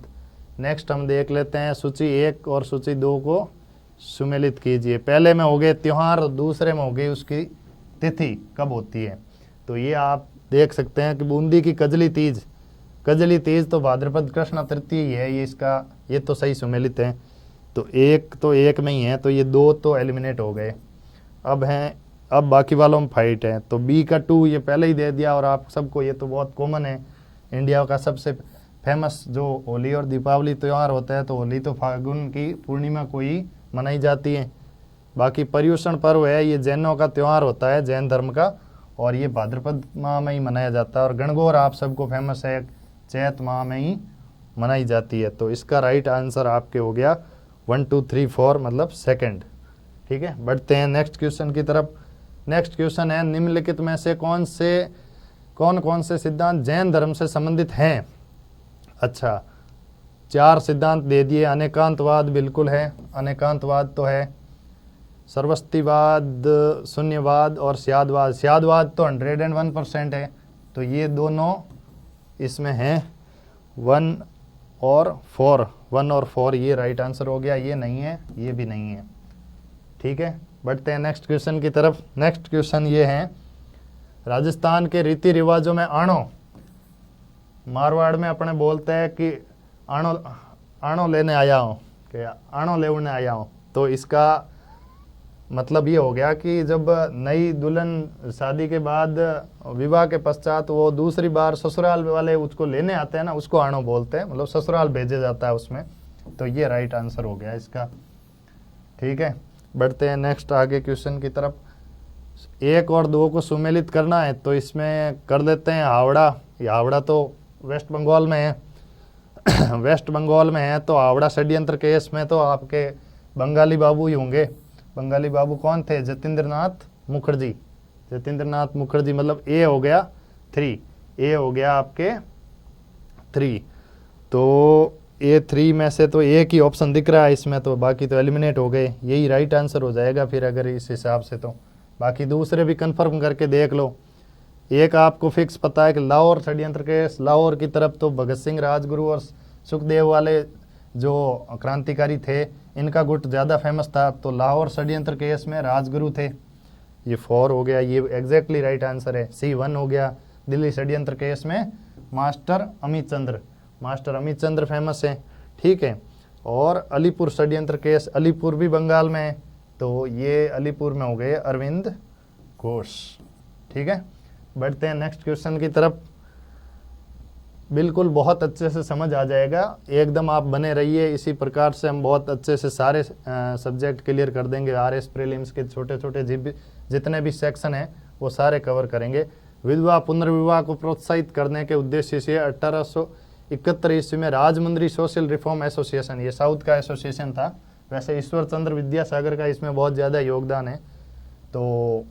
नेक्स्ट हम देख लेते हैं सूची 1 और सूची 2 को सुमेलित कीजिए। पहले में हो गए त्योहार और दूसरे में हो गई उसकी तिथि कब होती है। तो ये आप देख सकते हैं कि बूंदी की कजली तीज, कजली तीज तो भाद्रपद कृष्ण तृतीय ही है, ये तो सही सुमेलित है। तो एक में ही है, तो ये 2 तो एलिमिनेट हो गए। अब बाकी वालों में फाइट है। तो बी का 2 ये पहले ही दे दिया, और आप सबको ये तो बहुत कॉमन है, इंडिया का सबसे फेमस जो होली और दीपावली त्यौहार होता है, तो होली तो फाल्गुन की पूर्णिमा को ही मनाई जाती है। बाकी पर्युषण पर्व है, ये जैनों का त्यौहार होता है, जैन धर्म का, और ये भाद्रपद माह में ही मनाया जाता है। और गणगौर आप सबको फेमस है, चैत माह में ही मनाई जाती है। तो इसका राइट आंसर आपके हो गया 1 2 3 4 मतलब सेकंड। ठीक है, बढ़ते हैं नेक्स्ट क्वेश्चन की तरफ। नेक्स्ट क्वेश्चन है निम्नलिखित में से कौन कौन से सिद्धांत जैन धर्म से संबंधित हैं? अच्छा, 4 सिद्धांत दे दिए। अनेकांतवाद बिल्कुल है, अनेकांतवाद तो है। सर्वस्तिवाद, शून्यवाद और स्यादवाद। स्यादवाद तो 101% है, तो ये दोनों इसमें हैं 1 और 4 ये राइट आंसर हो गया। ये नहीं है, ये भी नहीं है। ठीक है, बढ़ते हैं नेक्स्ट क्वेश्चन की तरफ। नेक्स्ट क्वेश्चन ये है, राजस्थान के रीति रिवाजों में आणो, मारवाड़ में अपने बोलते हैं कि आणो लेने आया हूँ, कि आणो लेने आया हूँ। तो इसका मतलब ये हो गया कि जब नई दुल्हन शादी के बाद विवाह के पश्चात वो दूसरी बार ससुराल वाले उसको लेने आते हैं ना, उसको आणो बोलते हैं, मतलब ससुराल भेजे जाता है उसमें। तो ये राइट आंसर हो गया इसका। ठीक है, बढ़ते हैं नेक्स्ट आगे क्वेश्चन की तरफ। 1 और 2 को सुमेलित करना है, तो इसमें कर देते हैं हावड़ा। ये हावड़ा तो वेस्ट बंगाल में है वेस्ट बंगाल में है, तो हावड़ा षड्यंत्र केस में तो आपके बंगाली बाबू ही होंगे। बंगाली बाबू कौन थे? जतींद्रनाथ मुखर्जी। जतींद्रनाथ मुखर्जी, मतलब ए हो गया 3, ए हो गया आपके 3। तो A3 में से तो एक ही ऑप्शन दिख रहा है इसमें, तो बाकी तो एलिमिनेट हो गए। यही राइट आंसर हो जाएगा फिर अगर इस हिसाब से। तो बाकी दूसरे भी कंफर्म करके देख लो। एक आपको फिक्स पता है कि लाहौर षड्यंत्र केस, लाहौर की तरफ तो भगत सिंह, राजगुरु और सुखदेव वाले जो क्रांतिकारी थे, इनका गुट ज़्यादा फेमस था। तो लाहौर षड्यंत्र केस में राजगुरु थे। ये 4 हो गया, ये एग्जैक्टली राइट आंसर है। C1 हो गया, दिल्ली षड्यंत्र केस में मास्टर अमित चंद्र फेमस है। ठीक है, और अलीपुर षड्यंत्र केस, अलीपुर भी बंगाल में है, तो ये अलीपुर में हो गए अरविंद घोष। ठीक है, बढ़ते हैं नेक्स्ट क्वेश्चन की तरफ। बिल्कुल बहुत अच्छे से समझ आ जाएगा, एकदम आप बने रहिए। इसी प्रकार से हम बहुत अच्छे से सारे सब्जेक्ट क्लियर कर देंगे। RS प्रीलिम्स के छोटे छोटे जितने भी सेक्शन हैं वो सारे कवर करेंगे। विधवा पुनर्विवाह को प्रोत्साहित करने के उद्देश्य से 1871 ईस्वी में राजमुंद्री सोशल रिफॉर्म एसोसिएशन, ये साउथ का एसोसिएशन था। वैसे ईश्वर चंद्र विद्यासागर का इसमें बहुत ज़्यादा योगदान है, तो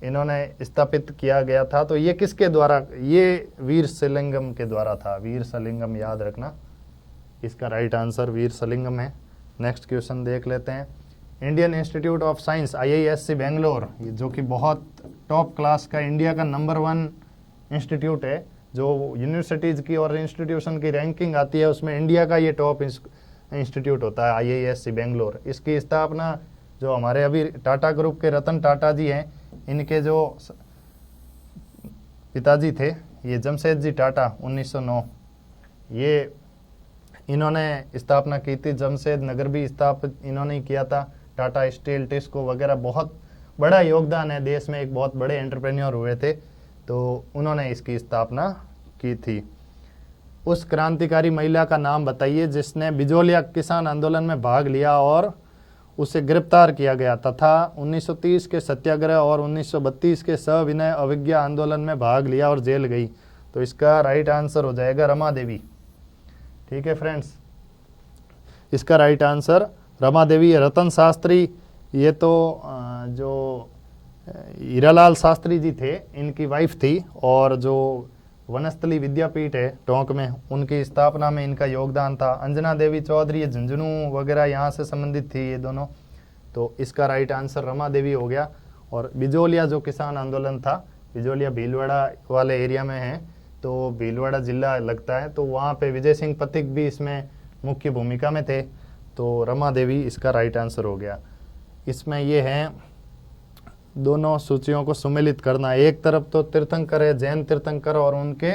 इन्होंने स्थापित किया गया था। तो ये किसके द्वारा? ये वीर सलिंगम के द्वारा था। वीर सलिंगम याद रखना, इसका राइट आंसर वीर सलिंगम है। नेक्स्ट क्वेश्चन देख लेते हैं। Indian institute of science IISc Bangalore, जो कि बहुत टॉप क्लास का इंडिया का नंबर 1 इंस्टीट्यूट है। जो यूनिवर्सिटीज़ की और इंस्टीट्यूशन की रैंकिंग आती है उसमें इंडिया का ये टॉप इंस्टीट्यूट होता है IISc बेंगलोर। इसकी स्थापना जो हमारे अभी टाटा ग्रुप के रतन टाटा जी हैं, इनके जो पिताजी थे ये जमशेद जी टाटा 1909, ये इन्होंने स्थापना की थी। जमशेद नगर भी स्थापित इन्होंने ही किया था। टाटा स्टील, टिस्को वगैरह, बहुत बड़ा योगदान है देश में, एक बहुत बड़े एंटरप्रेन्योर हुए थे, तो उन्होंने इसकी स्थापना की थी। उस क्रांतिकारी महिला का नाम बताइए जिसने बिजोलिया किसान आंदोलन में भाग लिया और उसे गिरफ्तार किया गया तथा 1930 के सत्याग्रह और 1932 के सविनय अवज्ञा आंदोलन में भाग लिया और जेल गई। तो इसका राइट आंसर हो जाएगा रमा देवी। ठीक है फ्रेंड्स, इसका राइट आंसर रमा देवी। रतन शास्त्री, ये तो जो हीरालाल शास्त्री जी थे इनकी वाइफ थी, और जो वनस्थली विद्यापीठ है टोंक में, उनकी स्थापना में इनका योगदान था। अंजना देवी चौधरी, झुंझुनू वगैरह यहाँ से संबंधित थी ये दोनों। तो इसका राइट आंसर रमा देवी हो गया। और बिजोलिया जो किसान आंदोलन था, बिजोलिया भीलवाड़ा वाले एरिया में है, तो भीलवाड़ा जिला लगता है, तो वहाँ पे विजय सिंह पथिक भी इसमें मुख्य भूमिका में थे। तो रमा देवी इसका राइट आंसर हो गया। इसमें ये हैं दोनों सूचियों को सुमेलित करना। एक तरफ तो तीर्थंकर है, जैन तीर्थंकर, और उनके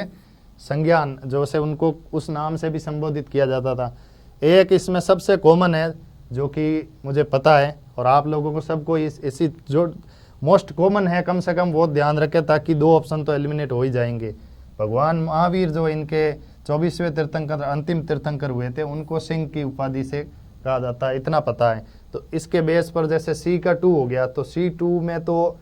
संज्ञान जो से उनको उस नाम से भी संबोधित किया जाता था। एक इसमें सबसे कॉमन है जो कि मुझे पता है और आप लोगों को सबको इसी जो मोस्ट कॉमन है कम से कम वो ध्यान रखें, ताकि दो ऑप्शन तो एलिमिनेट हो ही जाएंगे। भगवान महावीर जो इनके 24वें तीर्थंकर, अंतिम तीर्थंकर हुए थे, उनको सिंह की उपाधि से कहा जाता है, इतना पता है। तो इसके बेस पर जैसे सी का 2 हो गया, तो C2 में तो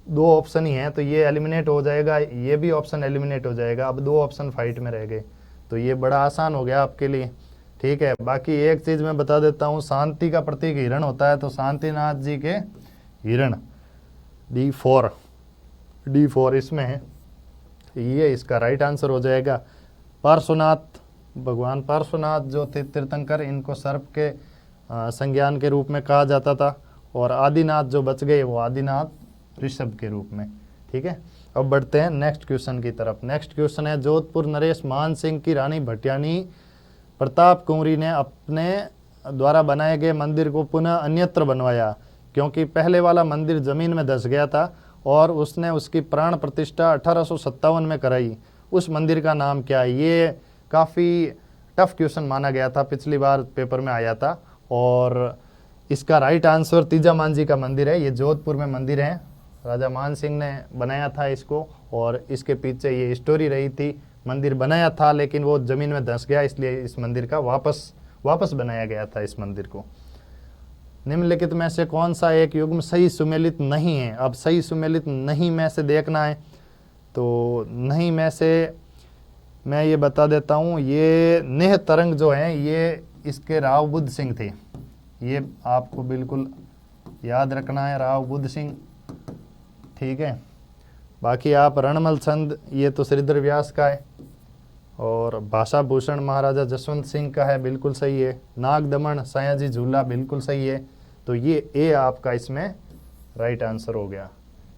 दो ऑप्शन ही हैं, तो ये एलिमिनेट हो जाएगा, ये भी ऑप्शन एलिमिनेट हो जाएगा। अब दो ऑप्शन फाइट में रह गए, तो ये बड़ा आसान हो गया आपके लिए। ठीक है, बाकी एक चीज मैं बता देता हूँ, शांति का प्रतीक हिरण होता है, तो शांतिनाथ जी के हिरण D4 इसमें है, ये इसका राइट आंसर हो जाएगा। पार्श्वनाथ, भगवान पार्श्वनाथ जो थे तीर्थंकर, इनको सर्प के संज्ञान के रूप में कहा जाता था, और आदिनाथ जो बच गए वो आदिनाथ ऋषभ के रूप में। ठीक है, अब बढ़ते हैं नेक्स्ट क्वेश्चन की तरफ। नेक्स्ट क्वेश्चन है, जोधपुर नरेश मान सिंह की रानी भटियानी प्रताप कुंवरी ने अपने द्वारा बनाए गए मंदिर को पुनः अन्यत्र बनवाया, क्योंकि पहले वाला मंदिर जमीन में धंस गया था और उसने उसकी प्राण प्रतिष्ठा 1857 में कराई। उस मंदिर का नाम क्या है? ये काफ़ी टफ क्वेश्चन माना गया था, पिछली बार पेपर में आया था, और इसका राइट आंसर तीजा मान जी का मंदिर है। ये जोधपुर में मंदिर है, राजा मान सिंह ने बनाया था इसको, और इसके पीछे ये स्टोरी रही थी। मंदिर बनाया था लेकिन वो जमीन में धंस गया, इसलिए इस मंदिर का वापस बनाया गया था इस मंदिर को। निम्नलिखित में से कौन सा एक युग्म सही सुमेलित नहीं है? अब सही सुमेलित नहीं में से देखना है, तो नहीं में से मैं ये बता देता हूँ, ये नेह तरंग जो है ये इसके राव बुद्ध सिंह थे, ये आपको बिल्कुल याद रखना है, राव बुद्ध सिंह। ठीक है, बाकी आप रणमल छंद, ये तो श्रीधर व्यास का है, और भाषा भूषण महाराजा जसवंत सिंह का है, बिल्कुल सही है। नाग दमन सयाजी झूला, बिल्कुल सही है। तो ये ए आपका इसमें राइट आंसर हो गया।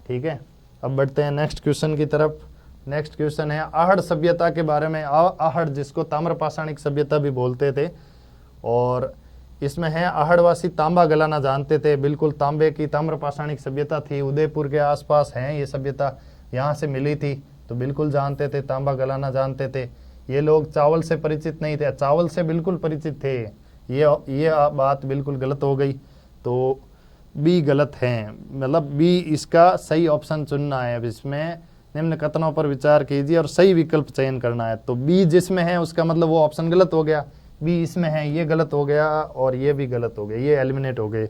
ठीक है, अब बढ़ते हैं नेक्स्ट क्वेश्चन की तरफ। नेक्स्ट क्वेश्चन है आहड़ सभ्यता के बारे में। आहड़ जिसको ताम्रपाषाणिक सभ्यता भी बोलते थे, और इसमें है आहड़वासी तांबा गलाना जानते थे, बिल्कुल तांबे की ताम्रपाषाणिक सभ्यता थी, उदयपुर के आसपास है ये सभ्यता, यहाँ से मिली थी, तो बिल्कुल जानते थे, तांबा गलाना जानते थे। ये लोग चावल से परिचित नहीं थे, चावल से बिल्कुल परिचित थे। ये बात बिल्कुल गलत हो गई, तो बी गलत है, मतलब बी इसका सही ऑप्शन चुनना है। अब इसमें निम्न कथनों पर विचार कीजिए और सही विकल्प चयन करना है। तो बी जिसमें है उसका मतलब वो ऑप्शन गलत हो गया, बी इसमें है ये गलत हो गया, और ये भी गलत हो गया, ये एलिमिनेट हो गए।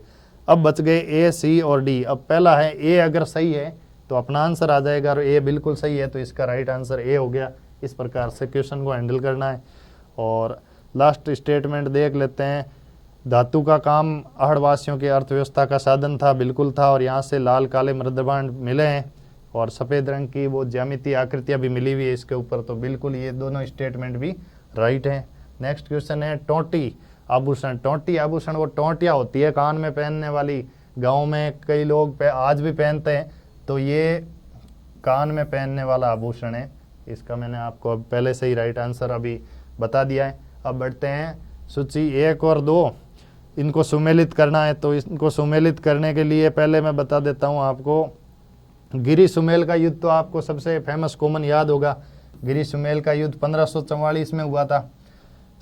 अब बच गए ए, सी और डी। अब पहला है ए, अगर सही है तो अपना आंसर आ जाएगा, और ए बिल्कुल सही है तो इसका राइट आंसर ए हो गया। इस प्रकार से क्वेश्चन को हैंडल करना है। और लास्ट स्टेटमेंट देख लेते हैं, धातु का काम आहड़वासियों की अर्थव्यवस्था का साधन था, बिल्कुल था, और यहाँ से लाल काले मृदबांड मिले हैं, और सफ़ेद रंग की वो ज्यामितीय आकृतियाँ भी मिली हुई है इसके ऊपर, तो बिल्कुल ये दोनों स्टेटमेंट भी राइट हैं। नेक्स्ट क्वेश्चन है टोंटी आभूषण। टोंटी आभूषण वो टोंटियाँ होती है कान में पहनने वाली, गाँव में कई लोग आज भी पहनते हैं, तो ये कान में पहनने वाला आभूषण है। इसका मैंने आपको पहले से ही राइट आंसर अभी बता दिया है। अब बढ़ते हैं सूची 1 और 2, इनको सुमेलित करना है। तो इनको सुमेलित करने के लिए पहले मैं बता देता हूँ आपको, गिरी सुमेल का युद्ध तो आपको सबसे फेमस कॉमन याद होगा। गिरी सुमेल का युद्ध 1544 में हुआ था।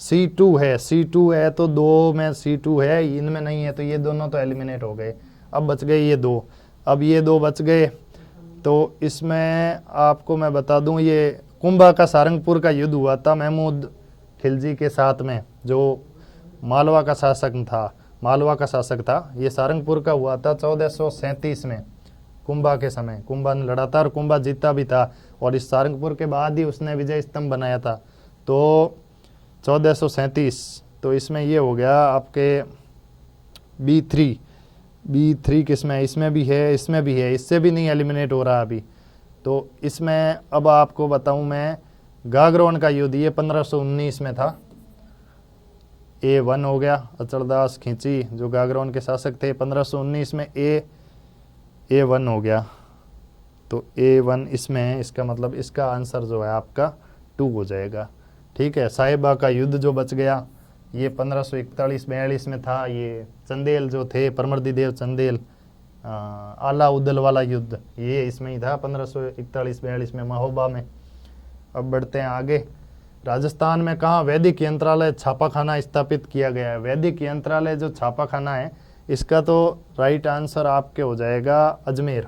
C2 है, C2 है तो 2 में C2 है, इनमें नहीं है, तो ये दोनों तो एलिमिनेट हो गए। अब बच गए ये 2, अब ये 2 बच गए। तो इसमें आपको मैं बता दूं, ये कुंभा का सारंगपुर का युद्ध हुआ था महमूद खिलजी के साथ में, जो मालवा का शासक था। ये सारंगपुर का हुआ था 1437 में, कुंभा के समय। कुंभा ने लड़ा था और कुंभा जीता भी था, और इस सारंगपुर के बाद ही उसने विजय स्तंभ बनाया था। तो 1437, तो इसमें ये हो गया आपके B3 किसमें है? इसमें भी है, इसमें भी है, इससे भी नहीं एलिमिनेट हो रहा अभी। तो इसमें अब आपको बताऊं मैं, गागरोन का युद्ध ये 1519 में था। A1 हो गया, अचलदास खिंची जो गागरोन के शासक थे 1519 में, A1 हो गया। तो A1 इसमें है, इसका मतलब इसका आंसर जो है आपका 2 हो जाएगा। ठीक है। साहिबा का युद्ध जो बच गया ये 1541-42 में था। ये चंदेल जो थे, परमर्दी चंदेल, आला उदल वाला युद्ध, ये इसमें ही था 1541-42 में, महोबा में। अब बढ़ते हैं आगे। राजस्थान में कहाँ वैदिक यंत्रालय छापाखाना स्थापित किया गया है? वैदिक यंत्रालय जो छापाखाना है, इसका तो राइट आंसर आपके हो जाएगा अजमेर।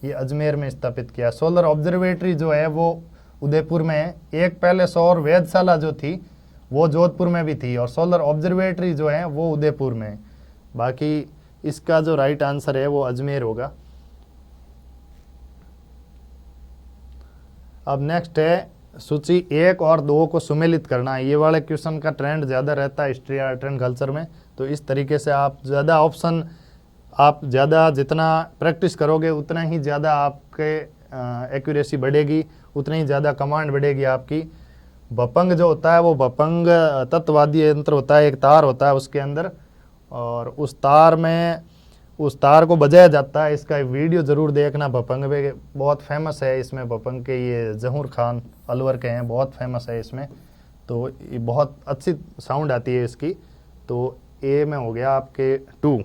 ये अजमेर में स्थापित किया। सोलर ऑब्जर्वेटरी जो है वो उदयपुर में है। एक पहले सौर वेधशाला जो थी वो जोधपुर में भी थी, और सोलर ऑब्जर्वेटरी जो है वो उदयपुर में है। बाकी इसका जो राइट आंसर है वो अजमेर होगा। अब नेक्स्ट है सूची 1 और 2 को सुमेलित करना। ये वाले क्वेश्चन का ट्रेंड ज़्यादा रहता है हिस्ट्री, आर्ट एंड कल्चर में। तो इस तरीके से आप ज़्यादा ऑप्शन, आप ज़्यादा जितना प्रैक्टिस करोगे उतना ही ज़्यादा आपके एक्यूरेसी बढ़ेगी, उतनी ही ज़्यादा कमांड बढ़ेगी आपकी। भपंग जो होता है वो भपंग तत्ववादी यंत्र होता है, एक तार होता है उसके अंदर, और उस तार को बजाया जाता है। इसका वीडियो ज़रूर देखना, भपंग में बहुत फेमस है। इसमें भपंग के ये जहूर खान अलवर के हैं, बहुत फेमस है इसमें। तो ये बहुत अच्छी साउंड आती है इसकी। तो ए में हो गया आपके 2,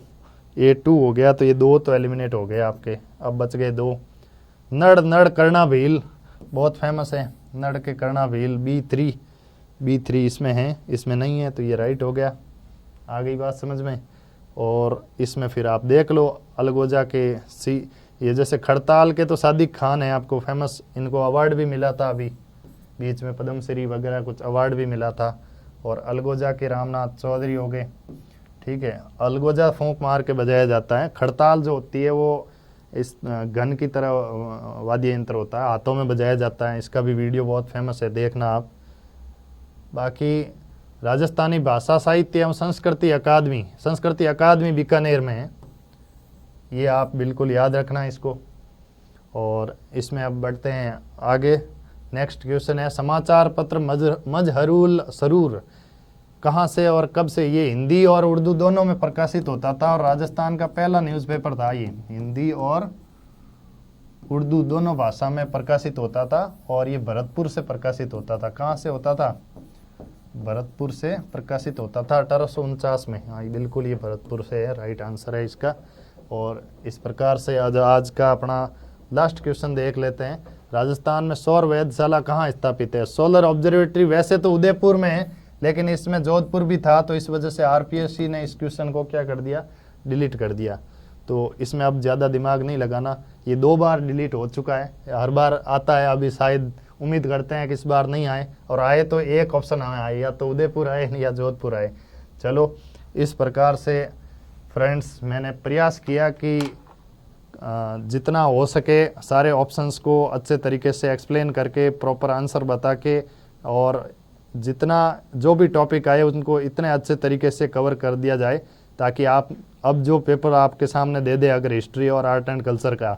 A2 हो गया। तो ये 2 तो एलिमिनेट हो गए आपके, अब बच गए 2। नड़ करना भील बहुत फेमस है, नड़ के करना भील। B3 इसमें है, इसमें नहीं है, तो ये राइट हो गया। आ गई बात समझ में। और इसमें फिर आप देख लो अलगोजा के ये जैसे खड़ताल के तो सादिक खान है आपको फेमस, इनको अवार्ड भी मिला था अभी बीच में, पद्मश्री वगैरह कुछ अवार्ड भी मिला था। और अलगोजा के रामनाथ चौधरी हो गए। ठीक है। अलगोजा फूंक मार के बजाया जाता है। खड़ताल जो होती है वो इस गन की तरह वाद्य यंत्र होता है, हाथों में बजाया जाता है। इसका भी वीडियो बहुत फेमस है, देखना आप। बाकी राजस्थानी भाषा साहित्य एवं संस्कृति अकादमी बीकानेर में है, ये आप बिल्कुल याद रखना इसको। और इसमें अब बढ़ते हैं आगे। नेक्स्ट क्वेश्चन है समाचार पत्र मजहरुल सरूर कहाँ से और कब से? ये हिंदी और उर्दू दोनों में प्रकाशित होता था, और राजस्थान का पहला न्यूज़पेपर था ये। हिंदी और उर्दू दोनों भाषा में प्रकाशित होता था, और ये भरतपुर से प्रकाशित होता था। कहाँ से होता था? भरतपुर से प्रकाशित होता था 1849 में। हाँ बिल्कुल, ये भरतपुर से है, राइट आंसर है इसका। और इस प्रकार से आज का अपना लास्ट क्वेश्चन देख लेते हैं। राजस्थान में सौर वेधशाला कहाँ स्थापित है? सोलर ऑब्जर्वेटरी वैसे तो उदयपुर में है, लेकिन इसमें जोधपुर भी था, तो इस वजह से RPSC ने इस क्वेश्चन को क्या कर दिया? डिलीट कर दिया। तो इसमें अब ज़्यादा दिमाग नहीं लगाना, ये 2 बार डिलीट हो चुका है, हर बार आता है। अभी शायद उम्मीद करते हैं कि इस बार नहीं आए, और आए तो एक ऑप्शन हमें आए, या तो उदयपुर आए या जोधपुर आए। चलो, इस प्रकार से फ्रेंड्स मैंने प्रयास किया कि जितना हो सके सारे ऑप्शंस को अच्छे तरीके से एक्सप्लेन करके, प्रॉपर आंसर बता के, और जितना जो भी टॉपिक आए उनको इतने अच्छे तरीके से कवर कर दिया जाए, ताकि आप अब जो पेपर आपके सामने दे दे अगर हिस्ट्री और आर्ट एंड कल्चर का,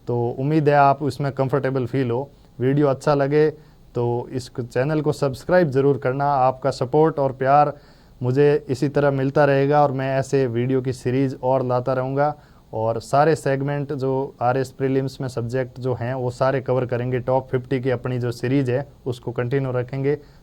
तो उम्मीद है आप उसमें कंफर्टेबल फील हो। वीडियो अच्छा लगे तो इस चैनल को सब्सक्राइब ज़रूर करना। आपका सपोर्ट और प्यार मुझे इसी तरह मिलता रहेगा, और मैं ऐसे वीडियो की सीरीज़ और लाता रहूँगा। और सारे सेगमेंट जो RS प्रीलिम्स में सब्जेक्ट जो हैं वो सारे कवर करेंगे। टॉप 50 की अपनी जो सीरीज़ है उसको कंटिन्यू रखेंगे।